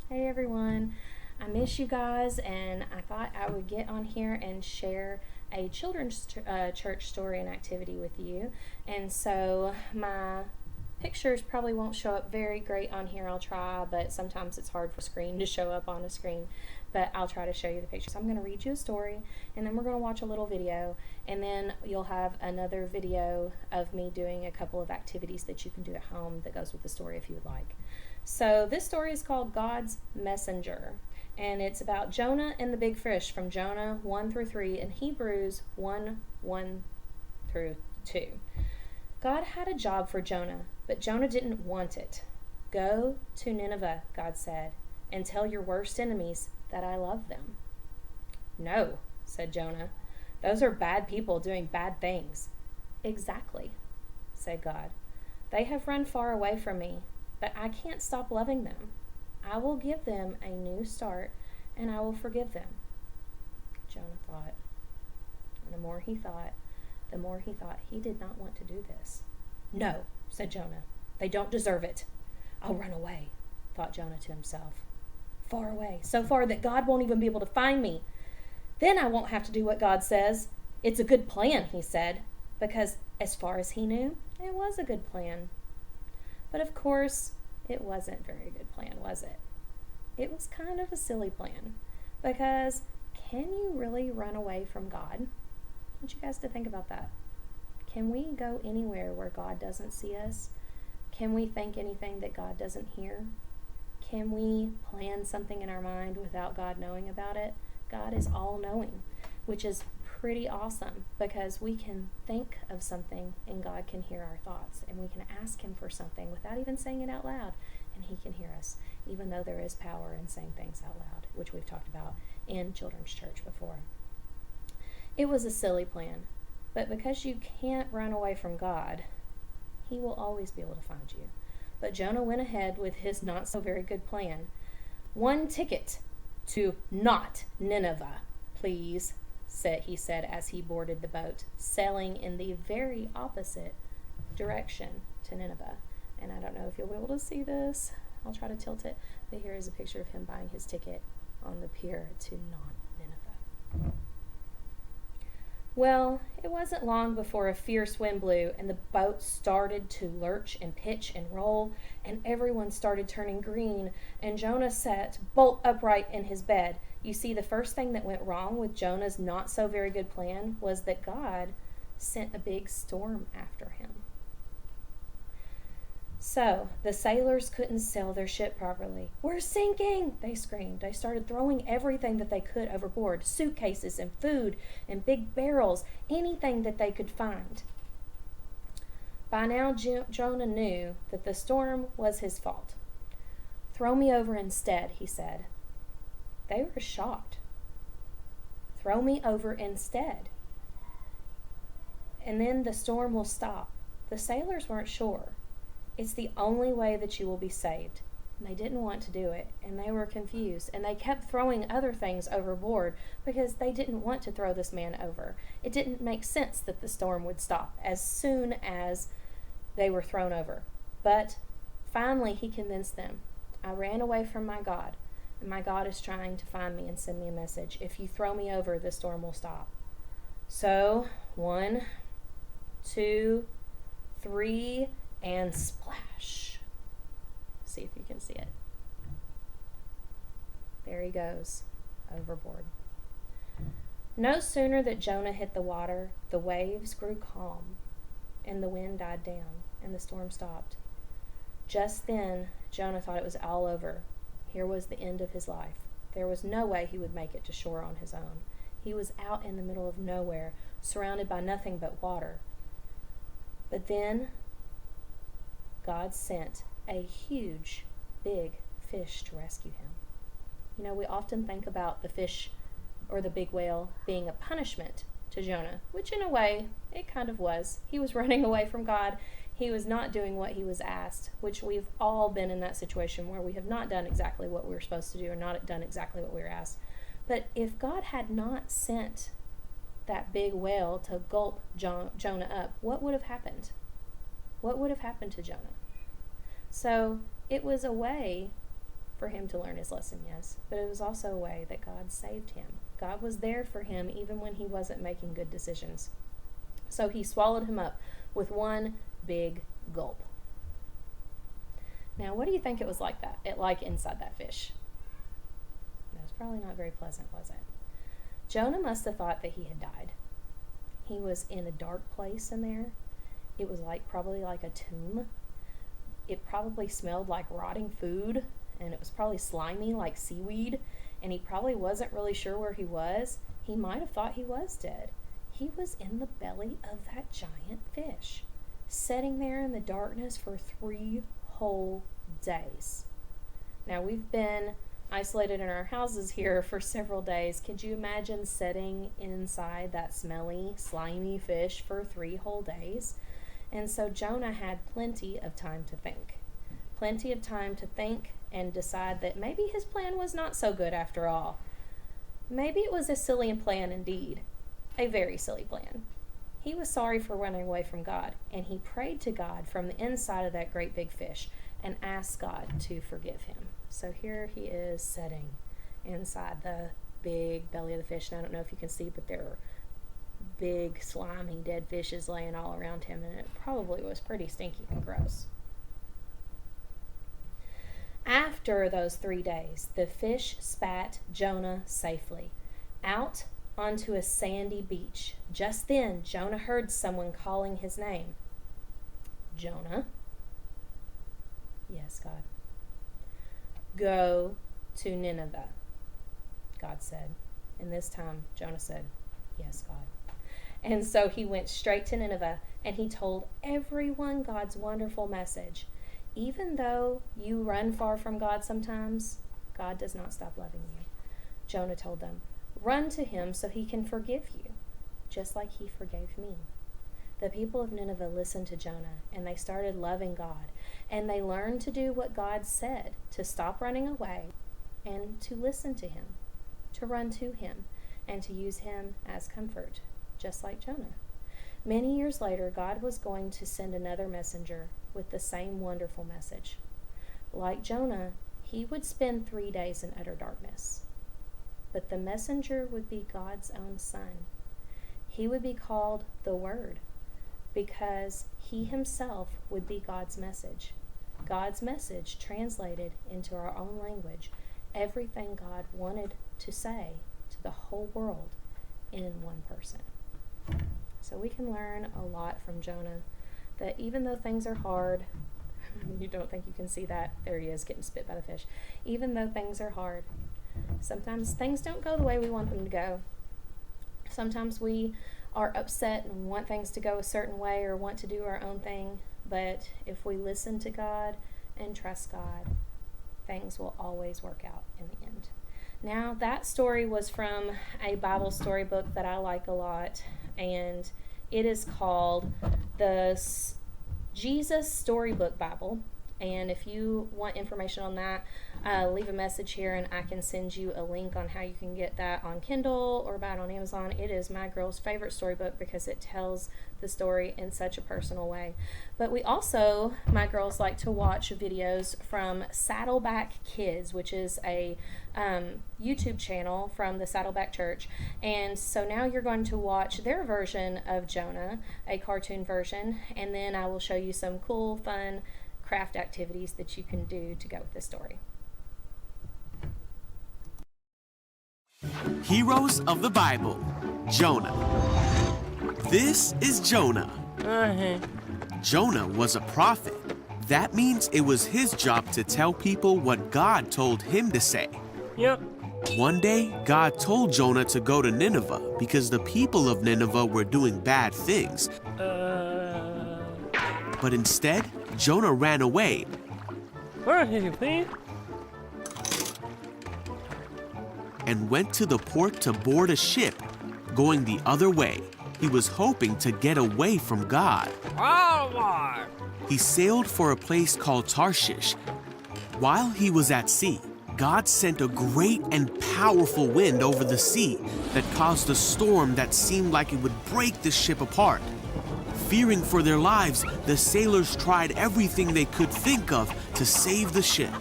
Hey everyone, I miss you guys, and I thought I would get on here and share a children's church story and activity with you. And so my pictures probably won't show up very great on here. I'll try, but sometimes it's hard for a screen to show up on a screen. But I'll try to show you the pictures. I'm going to read you a story, and then we're going to watch a little video, and then you'll have another video of me doing a couple of activities that you can do at home that goes with the story if you would like. So this story is called God's Messenger, and it's about Jonah and the big fish from Jonah 1 through 3 and Hebrews 1 through 2. God had a job for Jonah, but Jonah didn't want it. Go to Nineveh, God said, and tell your worst enemies that I love them. No, said Jonah. Those are bad people doing bad things. Exactly, said God. They have run far away from me, but I can't stop loving them. I will give them a new start, and I will forgive them. Jonah thought. And the more he thought he did not want to do this. No, said Jonah. They don't deserve it. I'll run away, thought Jonah to himself. Far away, so far that God won't even be able to find me. Then I won't have to do what God says. It's a good plan, he said, because as far as he knew, it was a good plan. But of course, it wasn't a very good plan, was it? It was kind of a silly plan, because can you really run away from God? I want you guys to think about that. Can we go anywhere where God doesn't see us? Can we think anything that God doesn't hear? Can we plan something in our mind without God knowing about it? God is all-knowing, which is pretty awesome because we can think of something and God can hear our thoughts, and we can ask him for something without even saying it out loud, and he can hear us, even though there is power in saying things out loud, which we've talked about in children's church before. It was a silly plan, but because you can't run away from God, he will always be able to find you. But Jonah went ahead with his not so very good plan. One ticket to not Nineveh, please, he said as he boarded the boat, sailing in the very opposite direction to Nineveh. And I don't know if you'll be able to see this. I'll try to tilt it. But here is a picture of him buying his ticket on the pier to not Nineveh. Well, it wasn't long before a fierce wind blew and the boat started to lurch and pitch and roll, and everyone started turning green, and Jonah sat bolt upright in his bed. You see, the first thing that went wrong with Jonah's not so very good plan was that God sent a big storm after him. So the sailors couldn't sail their ship properly. We're sinking, they screamed. They started throwing everything that they could overboard, suitcases and food and big barrels, anything that they could find. By now, Jonah knew that the storm was his fault. Throw me over instead, he said. They were shocked. Throw me over instead, and then the storm will stop. The sailors weren't sure. It's the only way that you will be saved. And they didn't want to do it, and they were confused, and they kept throwing other things overboard because they didn't want to throw this man over. It didn't make sense that the storm would stop as soon as they were thrown over. But finally he convinced them. I ran away from my God, and my God is trying to find me and send me a message. If you throw me over, the storm will stop. So 1, 2, 3, and splash. See if you can see it. There he goes, overboard. No sooner that Jonah hit the water, the waves grew calm, and the wind died down, and the storm stopped. Just then, Jonah thought it was all over. Here was the end of his life. There was no way he would make it to shore on his own. He was out in the middle of nowhere, surrounded by nothing but water. But then God sent a huge, big fish to rescue him. You know, we often think about the fish or the big whale being a punishment to Jonah, which in a way, it kind of was. He was running away from God. He was not doing what he was asked, which we've all been in that situation where we have not done exactly what we were supposed to do or not done exactly what we were asked. But if God had not sent that big whale to gulp Jonah up, what would have happened? What would have happened to Jonah? So it was a way for him to learn his lesson, yes, but it was also a way that God saved him. God was there for him even when he wasn't making good decisions. So he swallowed him up with one big gulp. Now, what do you think it was like inside that fish? That was probably not very pleasant, was it? Jonah must have thought that he had died. He was in a dark place in there. It was probably like a tomb. It probably smelled like rotting food, and it was probably slimy like seaweed, and he probably wasn't really sure where he was. He might have thought he was dead. He was in the belly of that giant fish, sitting there in the darkness for 3 whole days. Now, we've been isolated in our houses here for several days. Could you imagine sitting inside that smelly, slimy fish for 3 whole days? And so Jonah had plenty of time to think. Plenty of time to think and decide that maybe his plan was not so good after all. Maybe it was a silly plan indeed. A very silly plan. He was sorry for running away from God, and he prayed to God from the inside of that great big fish and asked God to forgive him. So here he is sitting inside the big belly of the fish, and I don't know if you can see, but there are big, slimy, dead fishes laying all around him, and it probably was pretty stinky and gross. After those 3 days, the fish spat Jonah safely out onto a sandy beach. Just then, Jonah heard someone calling his name. Jonah? Yes, God. Go to Nineveh, God said. And this time, Jonah said, yes, God. And so he went straight to Nineveh, and he told everyone God's wonderful message. Even though you run far from God sometimes, God does not stop loving you. Jonah told them, run to him so he can forgive you, just like he forgave me. The people of Nineveh listened to Jonah, and they started loving God, and they learned to do what God said, to stop running away and to listen to him, to run to him, and to use him as comfort, just like Jonah. Many years later, God was going to send another messenger with the same wonderful message. Like Jonah, he would spend 3 days in utter darkness. But the messenger would be God's own son. He would be called the Word, because he himself would be God's message. God's message translated into our own language, everything God wanted to say to the whole world in one person. So we can learn a lot from Jonah, that even though things are hard, you don't think you can see that, there he is getting spit by the fish. Even though things are hard, sometimes things don't go the way we want them to go. Sometimes we are upset and want things to go a certain way or want to do our own thing, but if we listen to God and trust God, things will always work out in the end. Now, that story was from a Bible storybook that I like a lot, and it is called the Jesus Storybook Bible. And if you want information on that, leave a message here and I can send you a link on how you can get that on Kindle or buy it on Amazon. It is my girl's favorite storybook because it tells the story in such a personal way. But we also, my girls, like to watch videos from Saddleback Kids, which is a YouTube channel from the Saddleback Church. And so now you're going to watch their version of Jonah, a cartoon version, and then I will show you some cool, fun craft activities that you can do to go with this story. Heroes of the Bible, Jonah. This is Jonah. Jonah was a prophet. That means it was his job to tell people what God told him to say. Yep. One day, God told Jonah to go to Nineveh because the people of Nineveh were doing bad things. But instead, Jonah ran away. And went to the port to board a ship, going the other way. He was hoping to get away from God. He sailed for a place called Tarshish. While he was at sea, God sent a great and powerful wind over the sea that caused a storm that seemed like it would break the ship apart. Fearing for their lives, the sailors tried everything they could think of to save the ship.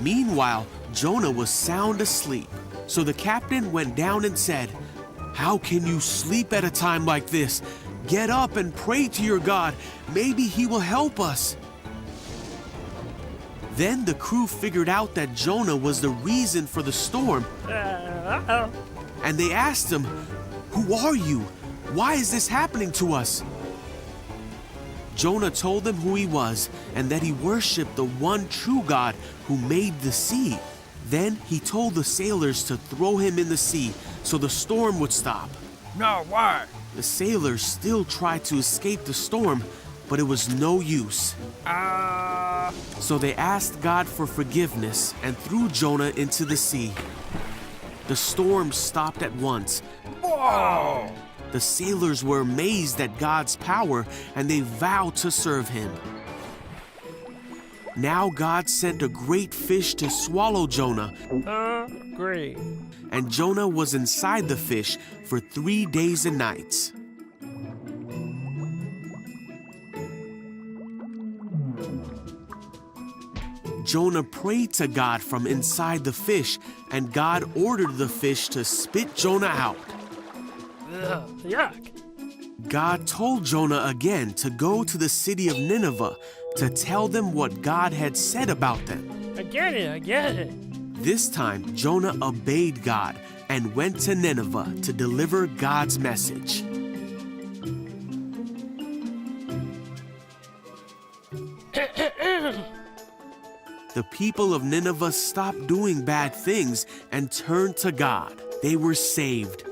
Meanwhile, Jonah was sound asleep. So the captain went down and said, "How can you sleep at a time like this? Get up and pray to your God. Maybe he will help us." Then the crew figured out that Jonah was the reason for the storm. And they asked him, "Who are you? Why is this happening to us?" Jonah told them who he was and that he worshiped the one true God who made the sea. Then he told the sailors to throw him in the sea so the storm would stop. No, why? The sailors still tried to escape the storm, but it was no use. So they asked God for forgiveness and threw Jonah into the sea. The storm stopped at once. Whoa! The sailors were amazed at God's power and they vowed to serve him. Now God sent a great fish to swallow Jonah. Great. And Jonah was inside the fish for 3 days and nights. Jonah prayed to God from inside the fish, and God ordered the fish to spit Jonah out. Ugh, yuck. God told Jonah again to go to the city of Nineveh to tell them what God had said about them. I get it. This time, Jonah obeyed God and went to Nineveh to deliver God's message. The people of Nineveh stopped doing bad things and turned to God. They were saved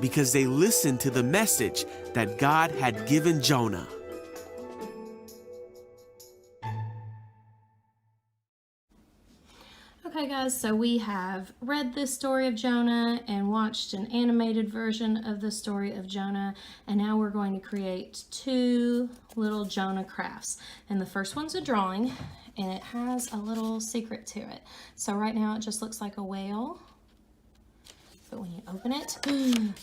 because they listened to the message that God had given Jonah. Okay guys, so we have read this story of Jonah and watched an animated version of the story of Jonah, and now we're going to create 2 little Jonah crafts. And the first one's a drawing, and it has a little secret to it. So right now it just looks like a whale, but when you open it,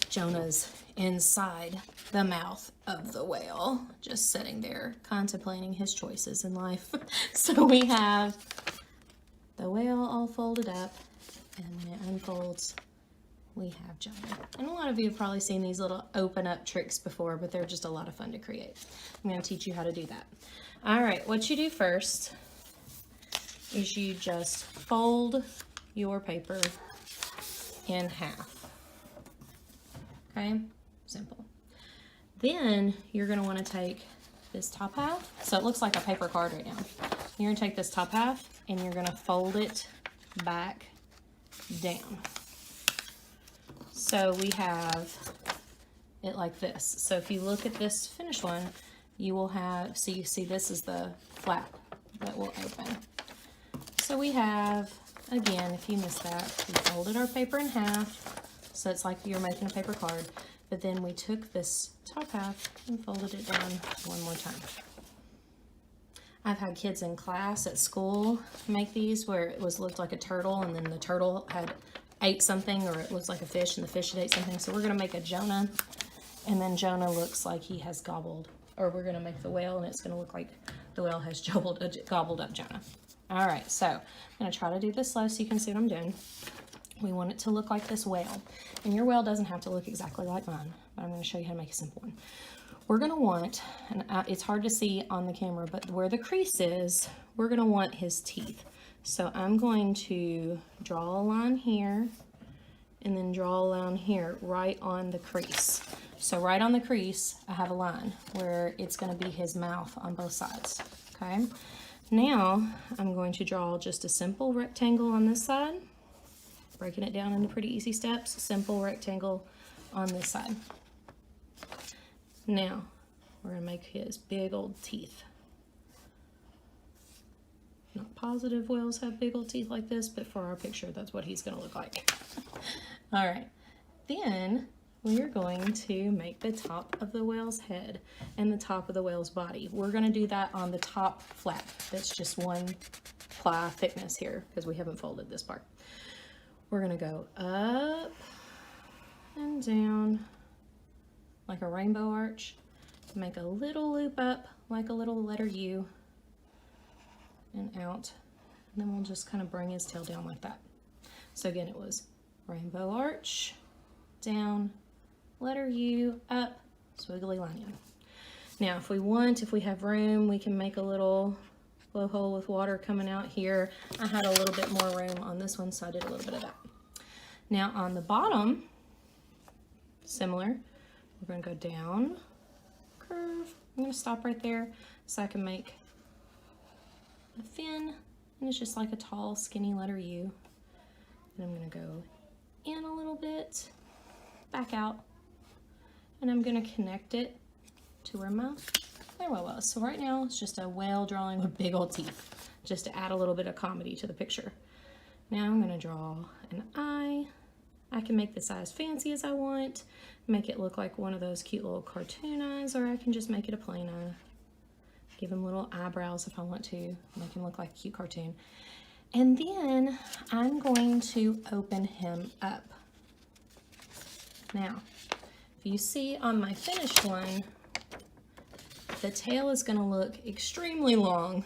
Jonah's inside the mouth of the whale, just sitting there contemplating his choices in life. So we have the whale all folded up, and when it unfolds, we have Jonah. And a lot of you have probably seen these little open up tricks before, but they're just a lot of fun to create. I'm going to teach you how to do that. All right, what you do first is you just fold your paper in half. Okay, simple. Then you're going to want to take this top half. So it looks like a paper card right now. You're going to take this top half and you're going to fold it back down. So we have it like this. So if you look at this finished one, you will have, so you see this is the flap that will open. So we have, again, if you missed that, we folded our paper in half. So it's like you're making a paper card. But then we took this top half and folded it down one more time. I've had kids in class at school make these where it looked like a turtle, and then the turtle had ate something, or it looks like a fish and the fish had ate something. So we're going to make a Jonah, and then Jonah looks like he has gobbled, or we're going to make the whale and it's going to look like the whale has gobbled up Jonah. All right, so I'm going to try to do this slow so you can see what I'm doing. We want it to look like this whale, and your whale doesn't have to look exactly like mine, but I'm going to show you how to make a simple one. We're going to want, and it's hard to see on the camera, but where the crease is, we're going to want his teeth. So I'm going to draw a line here and then draw a line here right on the crease. So right on the crease, I have a line where it's going to be his mouth on both sides. Okay. Now I'm going to draw just a simple rectangle on this side, breaking it down into pretty easy steps. Simple rectangle on this side. Now, we're going to make his big old teeth. Not positive whales have big old teeth like this, but for our picture, that's what he's going to look like. All right. Then, we're going to make the top of the whale's head and the top of the whale's body. We're going to do that on the top flap. That's just 1 ply thickness here, because we haven't folded this part. We're going to go up and down like a rainbow arch, make a little loop up like a little letter U, and out And then we'll just kind of bring his tail down like that. So again, it was rainbow arch, down, letter U, up, swiggly line in. Now, if we have room, we can make a little blowhole with water coming out here. I had a little bit more room on this one, so I did a little bit of that. Now on the bottom, similar, we're going to go down, curve. I'm going to stop right there so I can make a fin, and it's just like a tall, skinny letter U. And I'm going to go in a little bit, back out, and I'm going to connect it to where my whale was. So right now it's just a whale drawing with big old teeth, just to add a little bit of comedy to the picture. Now I'm going to draw an eye. I can make this eye as fancy as I want, make it look like one of those cute little cartoon eyes, or I can just make it a plain eye. Give him little eyebrows if I want to, make him look like a cute cartoon. And then I'm going to open him up. Now, if you see on my finished one, the tail is going to look extremely long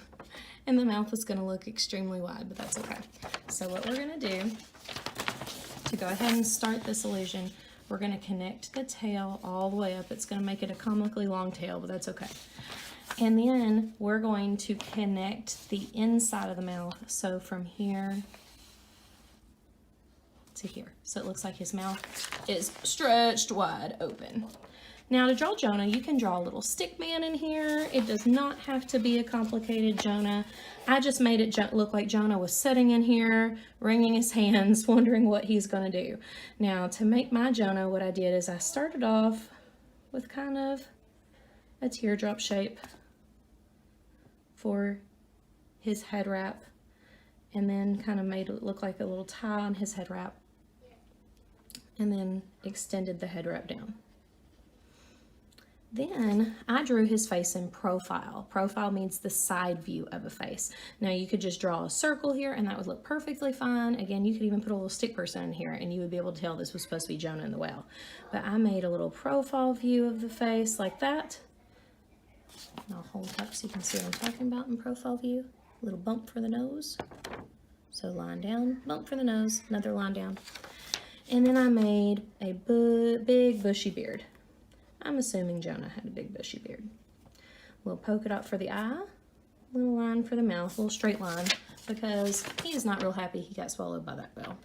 and the mouth is going to look extremely wide, but that's okay. So what we're going to do to go ahead and start this illusion, we're going to connect the tail all the way up. It's going to make it a comically long tail, but that's okay. And then we're going to connect the inside of the mouth. So from here to here. So it looks like his mouth is stretched wide open. Now to draw Jonah, you can draw a little stick man in here. It does not have to be a complicated Jonah. I just made it look like Jonah was sitting in here, wringing his hands, wondering what he's gonna do. Now to make my Jonah, what I did is I started off with kind of a teardrop shape for his head wrap, and then kind of made it look like a little tie on his head wrap, and then extended the head wrap down. Then I drew his face in profile. Profile means the side view of a face. Now you could just draw a circle here and that would look perfectly fine. Again, you could even put a little stick person in here and you would be able to tell this was supposed to be Jonah and the whale. But I made a little profile view of the face like that. And I'll hold up so you can see what I'm talking about in profile view. A little bump for the nose. So line down, bump for the nose, another line down. And then I made a big bushy beard. I'm assuming Jonah had a big bushy beard. We'll poke it up for the eye, little line for the mouth, little straight line, because he is not real happy he got swallowed by that whale.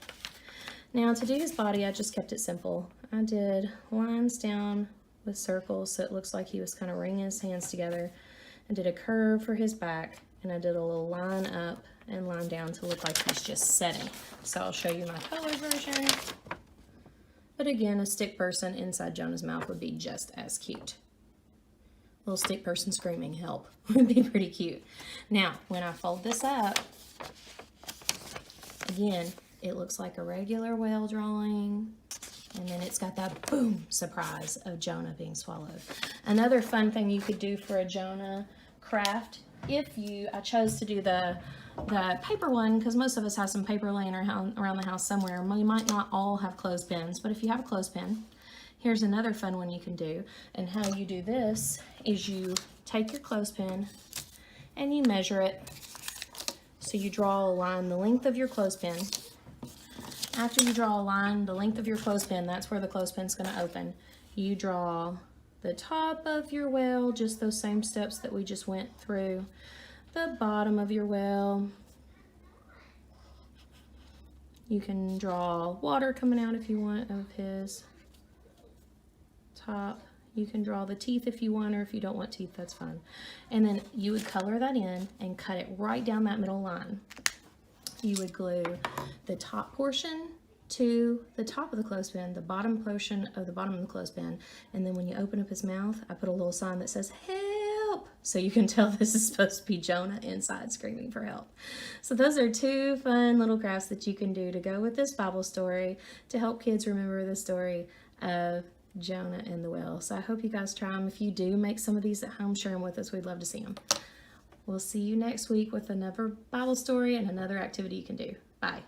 Now to do his body, I just kept it simple. I did lines down with circles so it looks like he was kind of wringing his hands together. I did a curve for his back, and I did a little line up and line down to look like he's just setting. So I'll show you my color version. But again, a stick person inside Jonah's mouth would be just as cute. Little stick person screaming help would be pretty cute. Now, when I fold this up, again, it looks like a regular whale drawing, and then it's got that boom surprise of Jonah being swallowed. Another fun thing you could do for a Jonah craft, I chose to do the paper one because most of us have some paper laying around the house somewhere. We might not all have clothespins, but if you have a clothespin, here's another fun one you can do. And how you do this is you take your clothespin and you measure it. So you draw a line the length of your clothespin. After you draw a line the length of your clothespin, that's where the clothespin's going to open. You draw the top of your whale, just those same steps that we just went through. The bottom of your whale. You can draw water coming out if you want of his top. You can draw the teeth if you want, or if you don't want teeth, that's fine. And then you would color that in and cut it right down that middle line. You would glue the top portion to the top of the clothespin, the bottom portion of the bottom of the clothespin, and then when you open up his mouth, I put a little sign that says help, so you can tell this is supposed to be Jonah inside screaming for help. So those are two fun little crafts that you can do to go with this Bible story to help kids remember the story of Jonah and the whale. So I hope you guys try them. If you do make some of these at home, share them with us. We'd love to see them. We'll see you next week with another Bible story and another activity you can do. Bye.